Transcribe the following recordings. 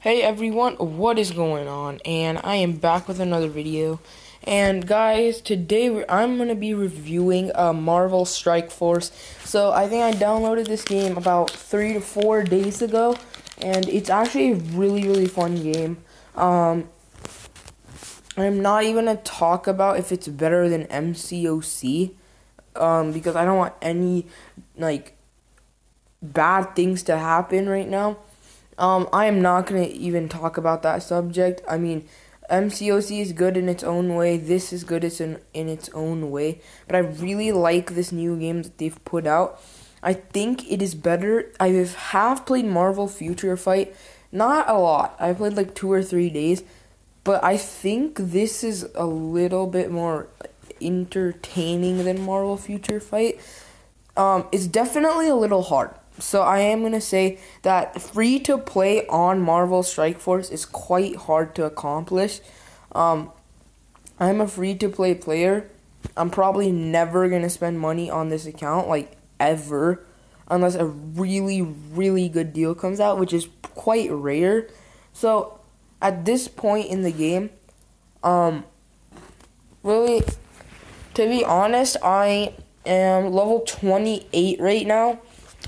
Hey everyone, what is going on? And I am back with another video. And guys, today I'm going to be reviewing Marvel Strike Force. So I think I downloaded this game about 3 to 4 days ago. And it's actually a really fun game. I'm not even going to talk about if it's better than MCOC. Because I don't want any, bad things to happen right now. I am not going to even talk about that subject. I mean, MCOC is good in its own way. This is good in its own way. But I really like this new game that they've put out. I think it is better. I have played Marvel Future Fight. Not a lot. I played like 2 or 3 days. But I think this is a little bit more entertaining than Marvel Future Fight. It's definitely a little hard. So I am going to say that free to play on Marvel Strike Force is quite hard to accomplish. I'm a free to play player. I'm probably never going to spend money on this account, like ever, unless a really good deal comes out, which is quite rare. So at this point in the game, really, to be honest, I am level 28 right now.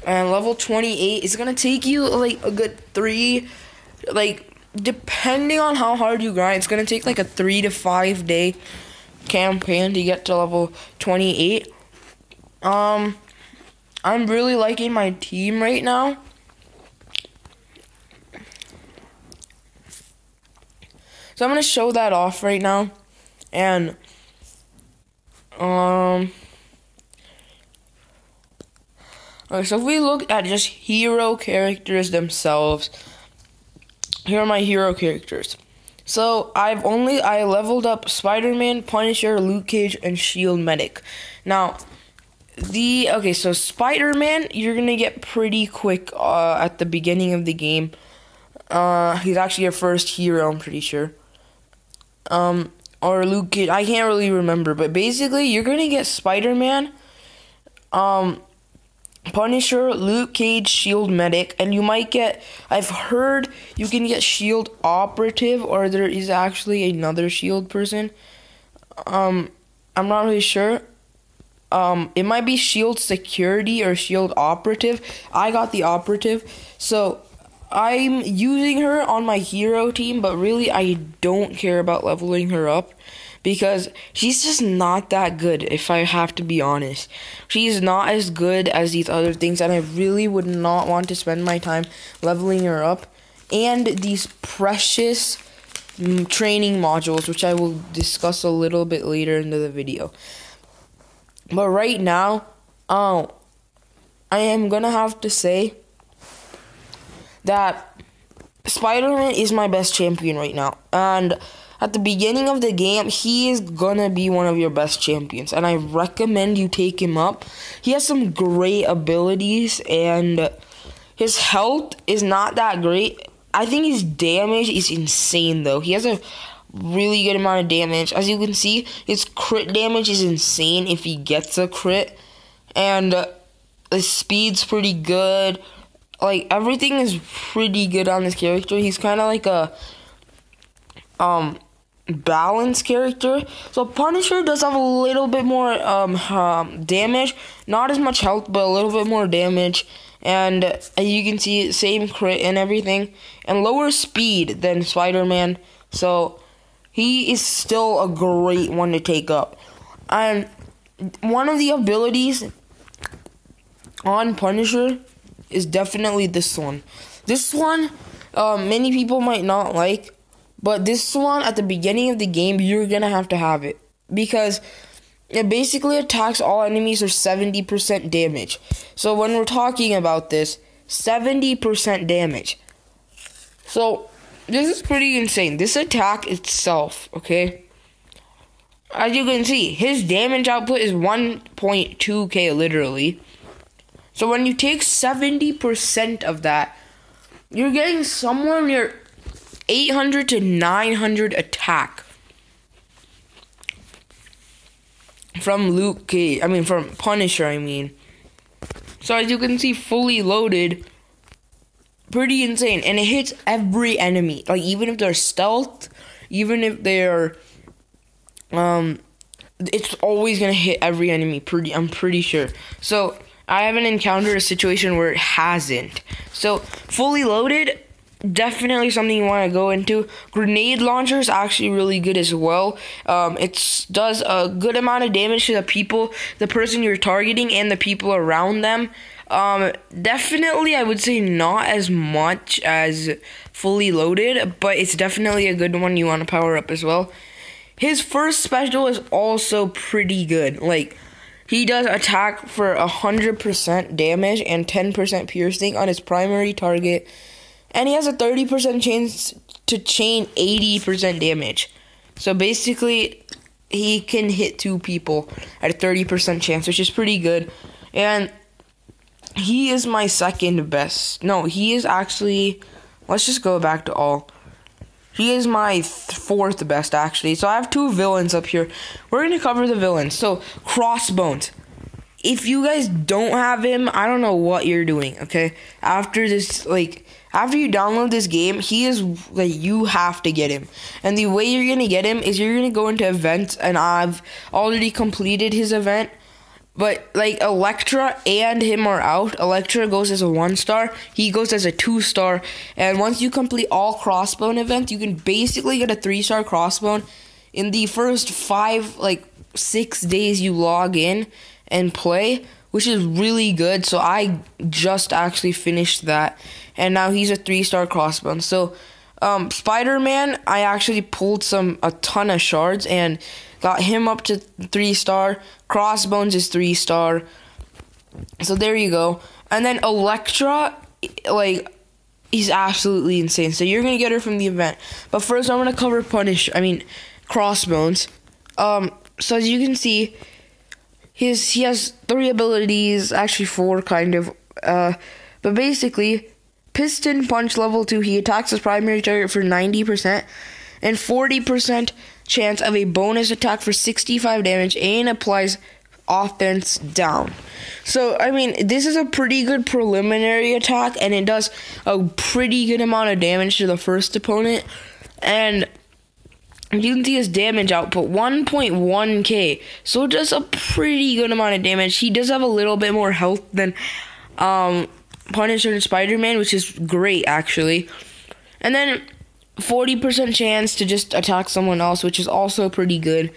And level 28 is going to take you like a good 3, depending on how hard you grind, it's going to take like a 3 to 5 day campaign to get to level 28. I'm really liking my team right now. So I'm going to show that off right now. And, okay, so if we look at just hero characters themselves, here are my hero characters. So I leveled up Spider-Man, Punisher, Luke Cage, and Shield Medic. Now, so Spider-Man, you're gonna get pretty quick at the beginning of the game. He's actually your first hero, I'm pretty sure. Or Luke Cage, I can't really remember, but basically you're gonna get Spider-Man, Punisher, Luke Cage, Shield Medic, and you might get, I've heard you can get Shield Operative, or there is actually another Shield person. I'm not really sure. It might be Shield Security or Shield Operative. I got the Operative, so I'm using her on my hero team, but really I don't care about leveling her up. Because she's just not that good, if I have to be honest. She's not as good as these other things, and I really would not want to spend my time leveling her up. And these precious training modules, which I will discuss a little bit later into the video. But right now, I am going to have to say that Spider-Man is my best champion right now. And at the beginning of the game, he is gonna be one of your best champions, and I recommend you take him up. He has some great abilities, and his health is not that great. I think his damage is insane, though. He has a really good amount of damage. As you can see, his crit damage is insane if he gets a crit, and his speed's pretty good. Like, everything is pretty good on this character. He's kind of like a balanced character. So Punisher does have a little bit more damage, not as much health, but a little bit more damage, and as you can see, same crit and everything, and lower speed than Spider-Man. So he is still a great one to take up. And one of the abilities on Punisher is definitely this one. This one many people might not like. But this one, at the beginning of the game, you're going to have it. Because it basically attacks all enemies for 70% damage. So when we're talking about this, 70% damage. So this is pretty insane. This attack itself, okay? As you can see, his damage output is 1.2k literally. So when you take 70% of that, you're getting somewhere near 800 to 900 attack from from Punisher, So as you can see, fully loaded, pretty insane, and it hits every enemy. Like, even if they're stealth, even if they're it's always gonna hit every enemy. I'm pretty sure. So I haven't encountered a situation where it hasn't. So fully loaded, definitely something you want to go into. Grenade launcher is actually really good as well. It does a good amount of damage to the person you're targeting, and the people around them. Definitely, I would say not as much as fully loaded, but it's definitely a good one you want to power up as well. His first special is also pretty good. Like, he does attack for 100% damage and 10% piercing on his primary target, and he has a 30% chance to chain 80% damage. So basically, he can hit 2 people at a 30% chance, which is pretty good. And he is my second best. No, he is actually, let's just go back to all. He is my 4th best, actually. So I have 2 villains up here. We're going to cover the villains. So, Crossbones. If you guys don't have him, I don't know what you're doing, okay? After this, after you download this game, he is, you have to get him. And the way you're going to get him is you're going to go into events, and I've already completed his event. But, Electra and him are out. Electra goes as a 1-star. He goes as a 2-star. And once you complete all Crossbone events, you can basically get a 3-star Crossbone in the first 6 days you log in and play, which is really good. So I just actually finished that. And now he's a 3-star Crossbone. So, Spider-Man, I actually pulled a ton of shards and got him up to 3-star. Crossbones is 3-star. So there you go. And then Electra, he's absolutely insane. So you're gonna get her from the event. But first, I'm gonna cover Crossbones. So as you can see, he has 3 abilities, actually 4 kind of. But basically, Piston Punch level 2. He attacks his primary target for 90% and 40% chance of a bonus attack for 65 damage, and applies offense down. So, I mean, this is a pretty good preliminary attack, and it does a pretty good amount of damage to the first opponent. And you can see his damage output, 1.1k. So it does a pretty good amount of damage. He does have a little bit more health than Punisher and Spider-Man, which is great, actually. And then 40% chance to just attack someone else, which is also pretty good.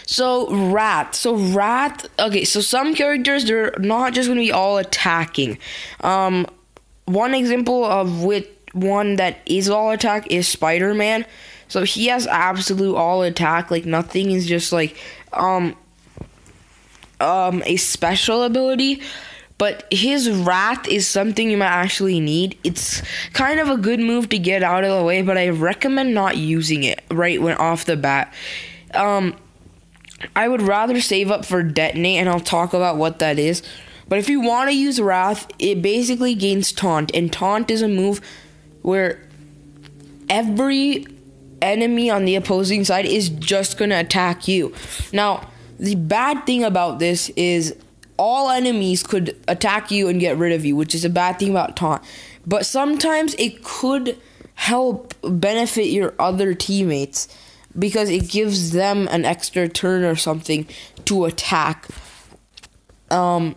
So Wrath. Okay, so some characters, they're not just going to be all attacking. One example of one that is all attack is Spider-Man. So he has absolute all attack. Nothing is just a special ability. But his Wrath is something you might actually need. It's kind of a good move to get out of the way, but I recommend not using it right when off the bat. I would rather save up for Detonate, and I'll talk about what that is. But if you want to use Wrath, it basically gains Taunt. And Taunt is a move where every enemy on the opposing side is just going to attack you. Now, the bad thing about this is all enemies could attack you and get rid of you, which is a bad thing about Taunt. But sometimes it could help benefit your other teammates because it gives them an extra turn or something to attack the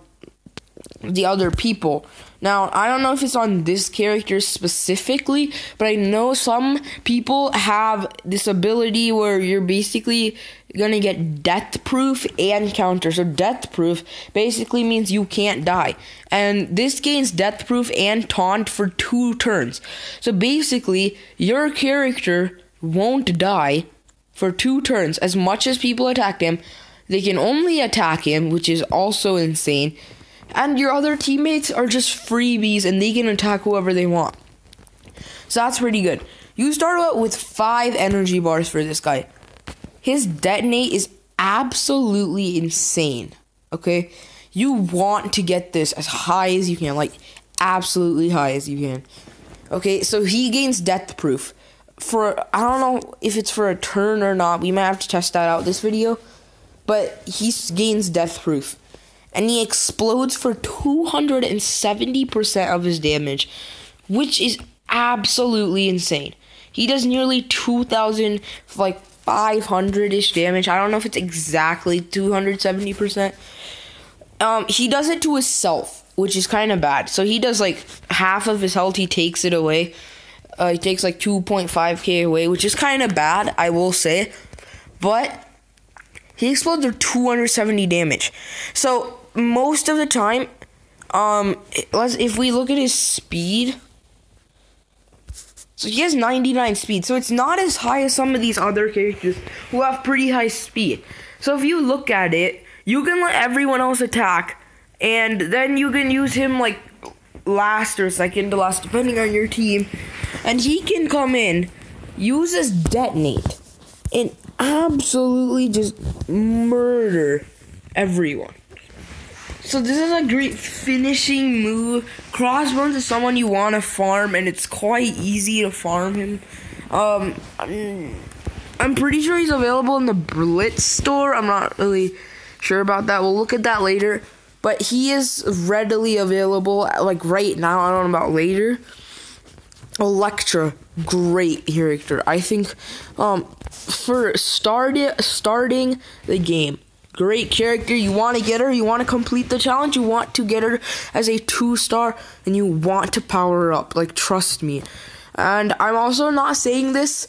other people. Now, I don't know if it's on this character specifically, but I know some people have this ability where you're basically gonna get death proof and counter. So death proof basically means you can't die, and this gains death proof and taunt for 2 turns. So basically, your character won't die for 2 turns. As much as people attack him, they can only attack him, which is also insane. And your other teammates are just freebies, and they can attack whoever they want. So that's pretty good. You start out with 5 energy bars for this guy. His Detonate is absolutely insane, okay? You want to get this as high as you can, absolutely high as you can. Okay, so he gains death proof. I don't know if it's for a turn or not. We might have to test that out this video. But he gains death proof. and he explodes for 270% of his damage, which is absolutely insane. He does nearly 2,000, like 500-ish damage. I don't know if it's exactly 270%. He does it to himself, which is kind of bad. So he does like half of his health, he takes it away. He takes like 2.5k away, which is kind of bad, I will say. But he explodes for 270 damage. So most of the time, if we look at his speed, so he has 99 speed. So it's not as high as some of these other characters who have pretty high speed. So if you look at it, you can let everyone else attack, and then you can use him like last or second to last, depending on your team. And he can come in, use his detonate, and absolutely just murder everyone. So this is a great finishing move. Crossbones is someone you want to farm, and it's quite easy to farm him. I'm pretty sure he's available in the Blitz store. I'm not really sure about that. We'll look at that later. But he is readily available, like right now. I don't know about later. Electra, great character. I think for starting the game, great character. You want to get her, you want to complete the challenge, you want to get her as a 2-star, and you want to power her up. Like, trust me. And I'm also not saying this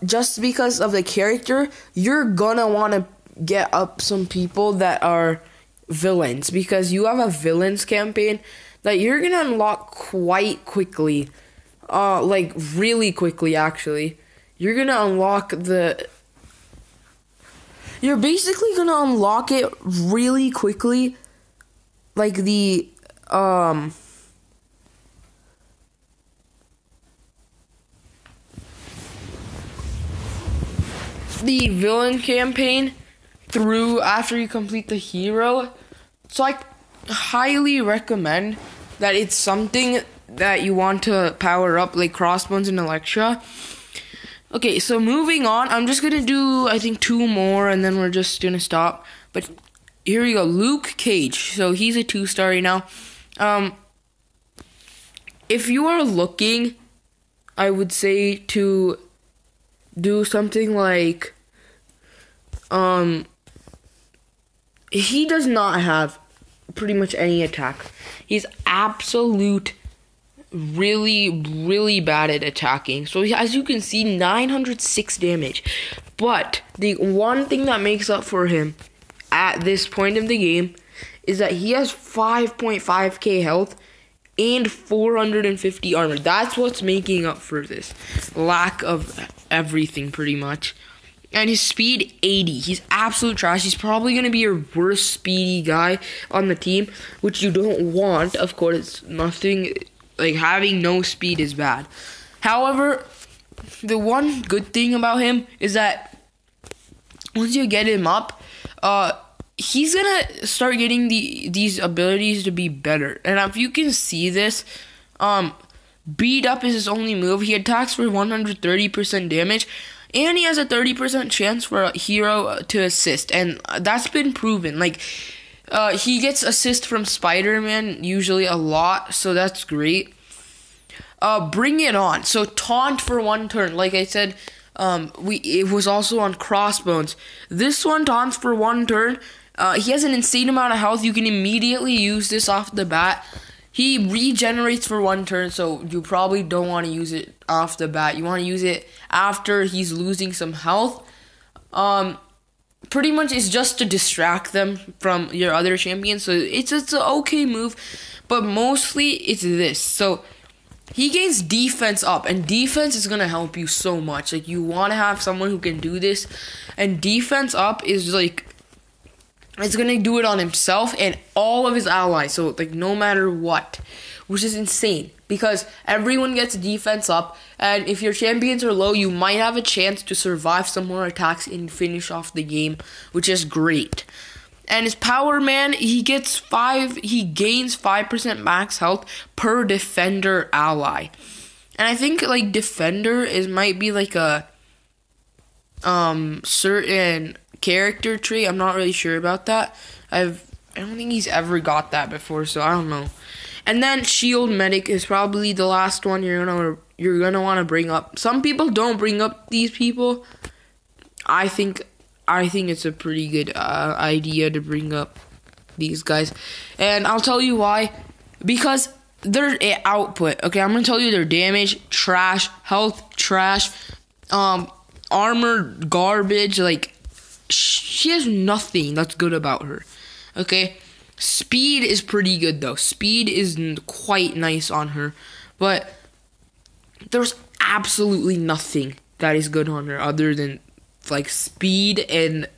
just because of the character. You're gonna want to get up some people that are villains, because you have a villains campaign that you're gonna unlock quite quickly. Like really quickly, actually. You're basically gonna unlock it really quickly. Like the villain campaign through after you complete the hero. So I highly recommend that it's something that you want to power up, like Crossbones and Electra. Okay, so moving on, I'm just gonna do, I think, 2 more, and then we're just gonna stop. But here we go, Luke Cage. So he's a 2-star right now. If you are looking, I would say to do something like, he does not have pretty much any attack. He's really bad at attacking. So as you can see, 906 damage. But the one thing that makes up for him at this point of the game is that he has 5.5k health and 450 armor. That's what's making up for this lack of everything, pretty much. And his speed, 80. He's absolute trash. He's probably going to be your worst speedy guy on the team, which you don't want. Of course, it's nothing, like having no speed is bad. However, the one good thing about him is that once you get him up, he's going to start getting these abilities to be better. And if you can see this, Beat Up is his only move. He attacks for 130% damage. And he has a 30% chance for a hero to assist. And that's been proven. Like, he gets assist from Spider-Man usually a lot. So that's great. Bring It On. So taunt for 1 turn. Like I said, it was also on Crossbones. This one taunts for 1 turn. He has an insane amount of health. You can immediately use this off the bat. He regenerates for 1 turn, so you probably don't want to use it off the bat. You want to use it after he's losing some health. Pretty much it's just to distract them from your other champions. So it's an okay move, but mostly it's this. So he gains defense up, and defense is going to help you so much. Like, you want to have someone who can do this, and defense up is like, it's going to do it on himself and all of his allies. So, like, no matter what. Which is insane. Because everyone gets defense up. And if your champions are low, you might have a chance to survive some more attacks and finish off the game. Which is great. And his Power Man, he gains 5% max health per defender ally. And I think, like, defender might be like a certain character trait. I'm not really sure about that. I don't think he's ever got that before, so I don't know. And then Shield Medic is probably the last one you're gonna want to bring up. Some people don't bring up these people. I think it's a pretty good idea to bring up these guys, and I'll tell you why. Because their output. Okay, I'm gonna tell you their damage trash, health trash, armor garbage. Like she has nothing that's good about her. Okay. Speed is pretty good though. Speed is quite nice on her, but there's absolutely nothing that is good on her other than like speed and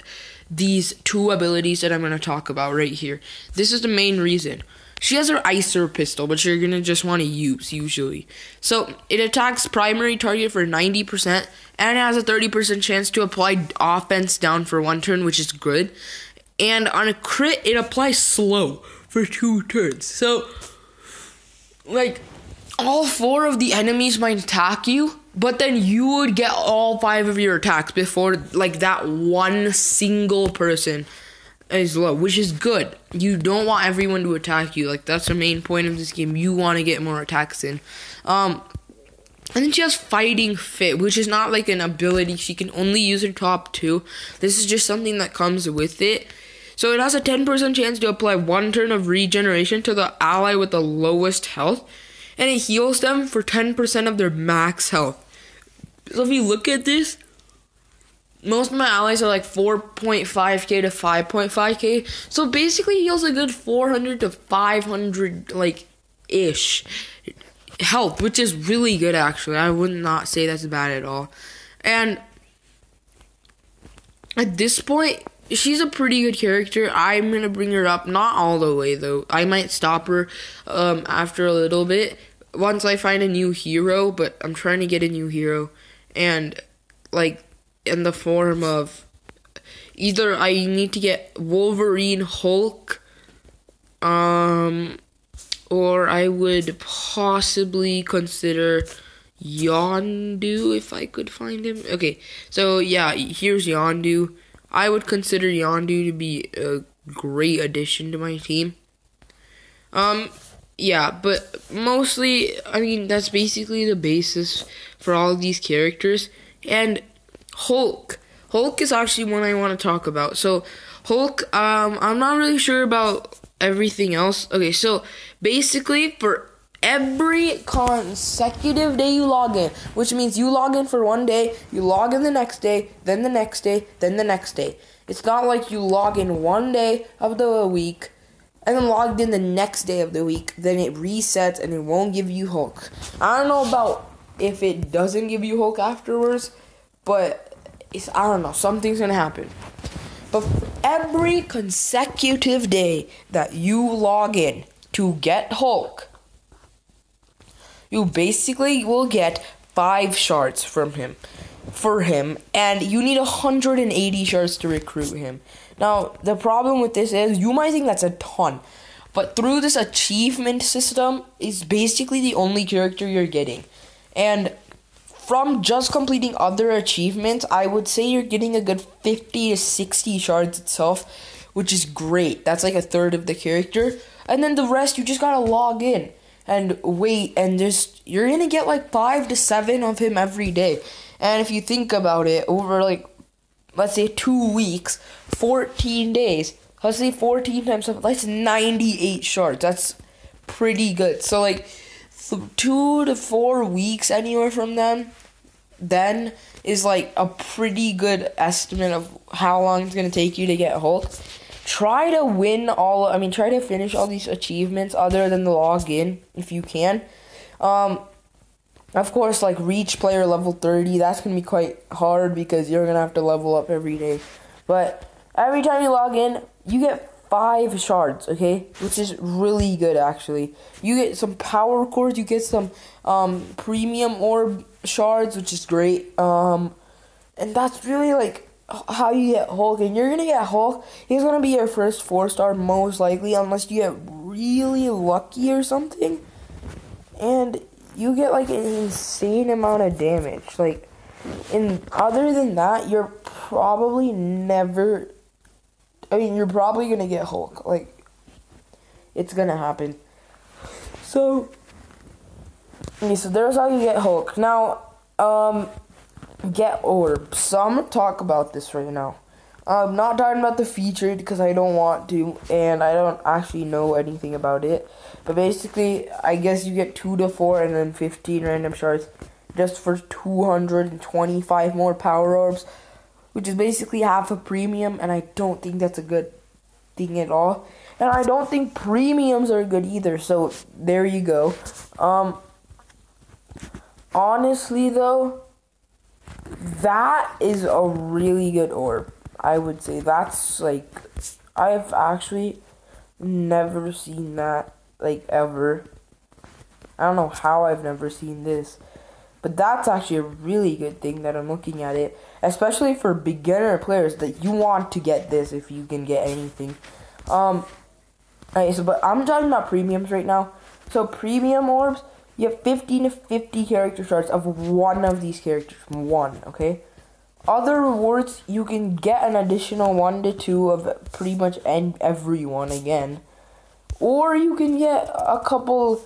these two abilities that I'm going to talk about right here. This is the main reason. She has her Icer pistol, which you're going to just want to use usually. So it attacks primary target for 90% and it has a 30% chance to apply offense down for 1 turn, which is good. And on a crit, it applies slow for 2 turns. So, like, all 4 of the enemies might attack you, but then you would get all 5 of your attacks before, like, that one single person is low, which is good. You don't want everyone to attack you. Like, that's the main point of this game. You want to get more attacks in. And then she has Fighting Fit, which is not, like, an ability. She can only use her top 2. This is just something that comes with it. So it has a 10% chance to apply 1 turn of regeneration to the ally with the lowest health, and it heals them for 10% of their max health. So if you look at this, most of my allies are like 4.5k to 5.5k, so basically heals a good 400 to 500 like ish health, which is really good actually. I would not say that's bad at all. And at this point, she's a pretty good character. I'm going to bring her up. Not all the way, though. I might stop her after a little bit once I find a new hero, but I'm trying to get a new hero. And, like, in the form of either I need to get Wolverine, Hulk, or I would possibly consider Yondu if I could find him. Okay, so, yeah, here's Yondu. I would consider Yondu to be a great addition to my team. Yeah, but mostly, I mean, that's basically the basis for all of these characters. And Hulk. Hulk is actually one I want to talk about. So, Hulk, I'm not really sure about everything else. Okay, so, basically, for every consecutive day you log in, which means you log in for 1 day, you log in the next day, then the next day, then the next day. It's not like you log in 1 day of the week and then logged in the next day of the week, then it resets and it won't give you Hulk. I don't know about if it doesn't give you Hulk afterwards, but I don't know, something's gonna happen. But for every consecutive day that you log in to get Hulk, you basically will get 5 shards for him, and you need 180 shards to recruit him. Now, the problem with this is, you might think that's a ton, but through this achievement system, is basically the only character you're getting. And from just completing other achievements, I would say you're getting a good 50 to 60 shards itself, which is great. That's like a third of the character. And then the rest, you just gotta log in and wait, and you're gonna get like 5 to 7 of him every day. And if you think about it, over like, let's say 2 weeks, 14 days, let's say 14 times 7, that's 98 shards. That's pretty good. So like 2 to 4 weeks anywhere from then is like a pretty good estimate of how long it's gonna take you to get Hulk. Try to finish all these achievements other than the login if you can. Of course, like reach player level 30, that's going to be quite hard because you're going to have to level up every day. But every time you log in, you get 5 shards, okay? Which is really good, actually. You get some power cores, you get some premium orb shards, which is great. And that's really like how you get Hulk. And you're going to get Hulk. He's going to be your first 4-star most likely, unless you get really lucky or something. And you get like an insane amount of damage. Like, and other than that, you're probably gonna get Hulk. Like, It's gonna happen. So, okay, so there's how you get Hulk. Now, get orbs. So I'm gonna talk about this right now. I'm not talking about the featured because I don't want to, and I don't actually know anything about it. But basically, I guess you get 2 to 4 and then 15 random shards just for 225 more power orbs, which is basically half a premium, and I don't think that's a good thing at all. And I don't think premiums are good either, so there you go. Honestly though, that is a really good orb. I would say that's like, I've actually never seen that, like, ever. I don't know how I've never seen this, but that's actually a really good thing that I'm looking at it, especially for beginner players that you want to get this if you can get anything. Okay, so, but I'm talking about premiums right now. So premium orbs, you have 15 to 50 character shards of one of these characters, one, okay? Other rewards, you can get an additional 1 to 2 of pretty much everyone again. Or you can get a couple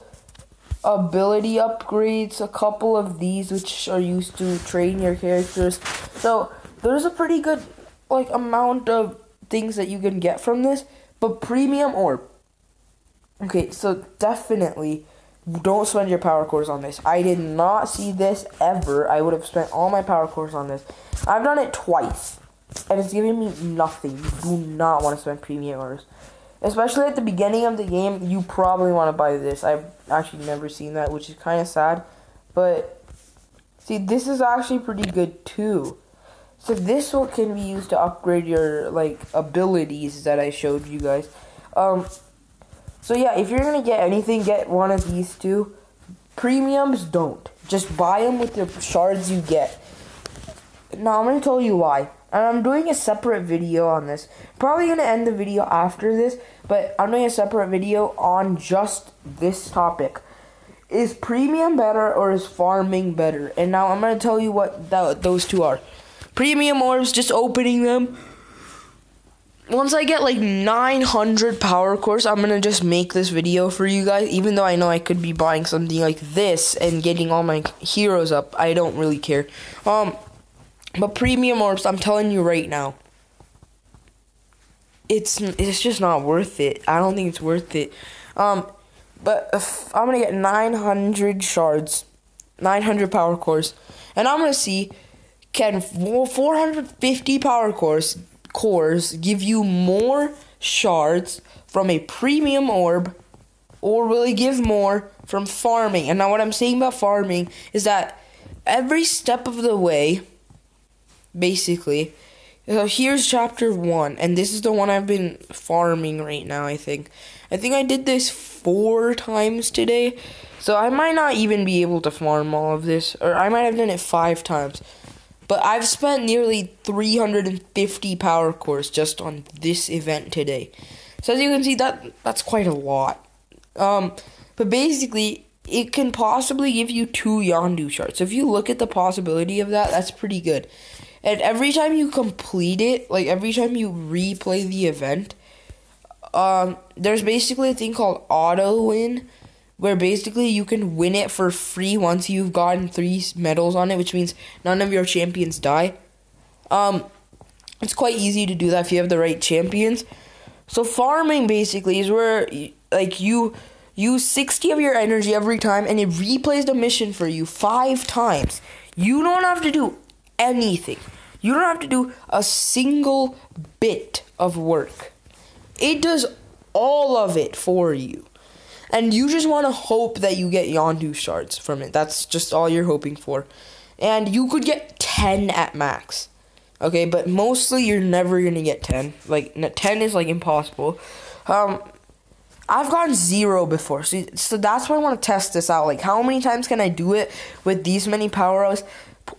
ability upgrades, a couple of these which are used to train your characters. So there's a pretty good like amount of things that you can get from this. But premium orb. Okay, so definitely don't spend your power cores on this. I did not see this ever. I would have spent all my power cores on this. I've done it twice, and it's giving me nothing. You do not want to spend premium orbs. Especially at the beginning of the game, you probably want to buy this. I've actually never seen that, which is kind of sad. But, see, this is actually pretty good, too. So this one can be used to upgrade your, like, abilities that I showed you guys. So yeah, if you're going to get anything, get one of these two. Premiums, don't. Just buy them with the shards you get. Now, I'm going to tell you why. And I'm doing a separate video on this. Probably going to end the video after this, but I'm doing a separate video on just this topic. Is premium better or is farming better? And now I'm going to tell you what those two are. Premium orbs, just opening them. Once I get like 900 power cores, I'm going to just make this video for you guys. Even though I know I could be buying something like this and getting all my heroes up. I don't really care. But premium orbs, I'm telling you right now, it's just not worth it. I don't think it's worth it. But if I'm gonna get 900 shards, 900 power cores, and I'm gonna see, can 450 power cores give you more shards from a premium orb, or will it give more from farming? And now what I'm saying about farming is that every step of the way, basically, so here's chapter 1, and this is the one I've been farming right now, I think I did this 4 times today, so I might not even be able to farm all of this, or I might have done it 5 times, but I've spent nearly 350 power cores just on this event today, so as you can see, that's quite a lot. But basically, it can possibly give you 2 Yondu shards, so if you look at the possibility of that, that's pretty good. And every time you complete it, like every time you replay the event, there's basically a thing called auto win, where basically you can win it for free once you've gotten 3 medals on it, which means none of your champions die. It's quite easy to do that if you have the right champions. So farming basically is where like you use 60 of your energy every time, and it replays the mission for you 5 times. You don't have to do anything. You don't have to do a single bit of work. It does all of it for you. And you just want to hope that you get Yondu shards from it. That's just all you're hoping for. And you could get 10 at max. Okay, but mostly you're never going to get 10. Like, 10 is, like, impossible. I've gotten 0 before. So that's why I want to test this out. Like, how many times can I do it with these many power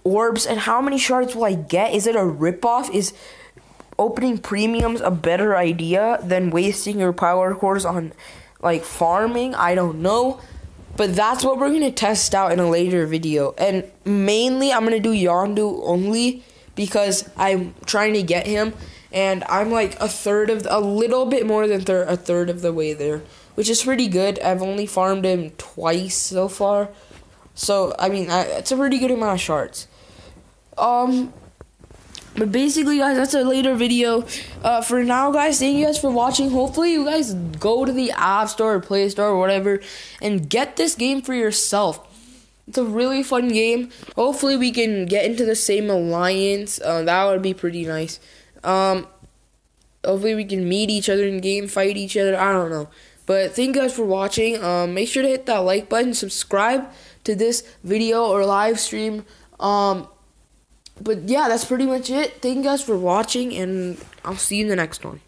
orbs? And how many shards will I get? Is it a ripoff? Is opening premiums a better idea than wasting your power cores on, like, farming? I don't know. But that's what we're going to test out in a later video. And mainly, I'm going to do Yondu only because I'm trying to get him. And I'm like a little bit more than a third of the way there. which is pretty good. I've only farmed him twice so far. So, I mean, it's a pretty good amount of shards. But basically, guys, that's a later video. For now, guys, thank you guys for watching. Hopefully, you guys go to the App Store or Play Store or whatever and get this game for yourself. It's a really fun game. Hopefully, we can get into the same alliance. That would be pretty nice. Hopefully, we can meet each other in game, fight each other. I don't know. But thank you guys for watching. Make sure to hit that like button, subscribe to this video or live stream. But yeah, that's pretty much it. Thank you guys for watching, and I'll see you in the next one.